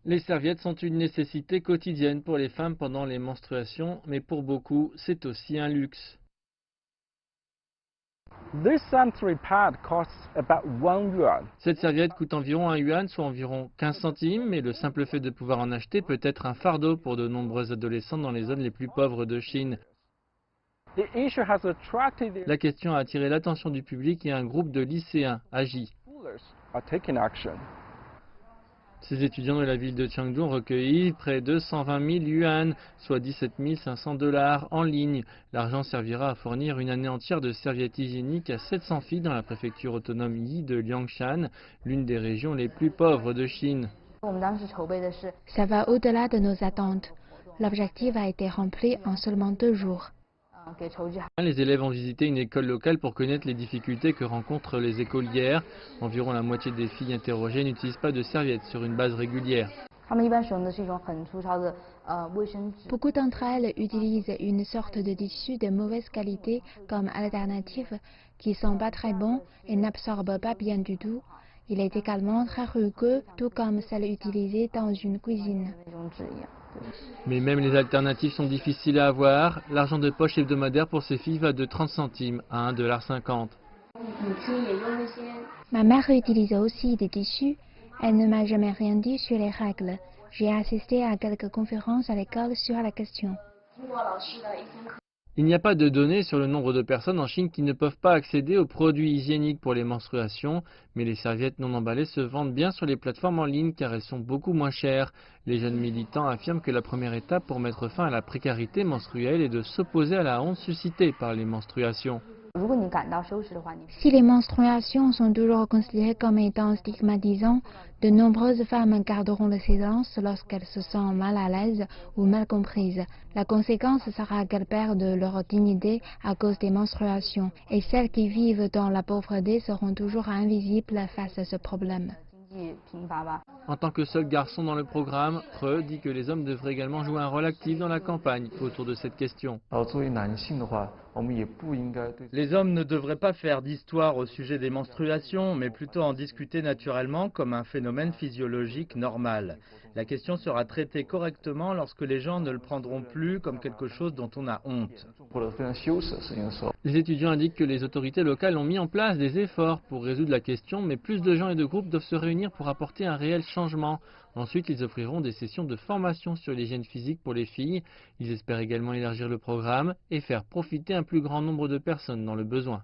Les serviettes sont une nécessité quotidienne pour les femmes pendant les menstruations, mais pour beaucoup, c'est aussi un luxe. This sanitary pad costs about 1 yuan. Cette serviette coûte environ 1 yuan, soit environ 15 centimes, mais le simple fait de pouvoir en acheter peut être un fardeau pour de nombreux adolescents dans les zones les plus pauvres de Chine. The issue has attracted La question a attiré l'attention du public et un groupe de lycéens agit. rulers are taking action. Ces étudiants de la ville de Chengdu ont recueilli près de 120 000 yuan, soit 17 500 $ en ligne. L'argent servira à fournir une année entière de serviettes hygiéniques à 700 filles dans la préfecture autonome Yi de Liangshan, l'une des régions les plus pauvres de Chine. Ça va au-delà de nos attentes. L'objectif a été rempli en seulement 2 jours. Les élèves ont visité une école locale pour connaître les difficultés que rencontrent les écolières. Environ la moitié des filles interrogées n'utilisent pas de serviettes sur une base régulière. Beaucoup d'entre elles utilisent une sorte de tissu de mauvaise qualité comme alternative qui sont pas très bons et n'absorbent pas bien du tout. Il est également très rugueux, tout comme celle utilisée dans une cuisine. Mais même les alternatives sont difficiles à avoir. L'argent de poche hebdomadaire pour ces filles va de 30 centimes à 1,50 $. Ma mère utilise aussi des tissus. Elle ne m'a jamais rien dit sur les règles. J'ai assisté à quelques conférences à l'école sur la question. Il n'y a pas de données sur le nombre de personnes en Chine qui ne peuvent pas accéder aux produits hygiéniques pour les menstruations, mais les serviettes non emballées se vendent bien sur les plateformes en ligne car elles sont beaucoup moins chères. Les jeunes militants affirment que la première étape pour mettre fin à la précarité menstruelle est de s'opposer à la honte suscitée par les menstruations. Si les menstruations sont toujours considérées comme étant stigmatisantes, de nombreuses femmes garderont le silence lorsqu'elles se sentent mal à l'aise ou mal comprises. La conséquence sera qu'elles perdent leur dignité à cause des menstruations, et celles qui vivent dans la pauvreté seront toujours invisibles face à ce problème. En tant que seul garçon dans le programme, He dit que les hommes devraient également jouer un rôle actif dans la campagne autour de cette question. Les hommes ne devraient pas faire d'histoire au sujet des menstruations, mais plutôt en discuter naturellement comme un phénomène physiologique normal. La question sera traitée correctement lorsque les gens ne le prendront plus comme quelque chose dont on a honte. Les étudiants indiquent que les autorités locales ont mis en place des efforts pour résoudre la question, mais plus de gens et de groupes doivent se réunir pour apporter un réel changement. Ensuite, ils offriront des sessions de formation sur l'hygiène physique pour les filles. Ils espèrent également élargir le programme et faire profiter un plus grand nombre de personnes dans le besoin.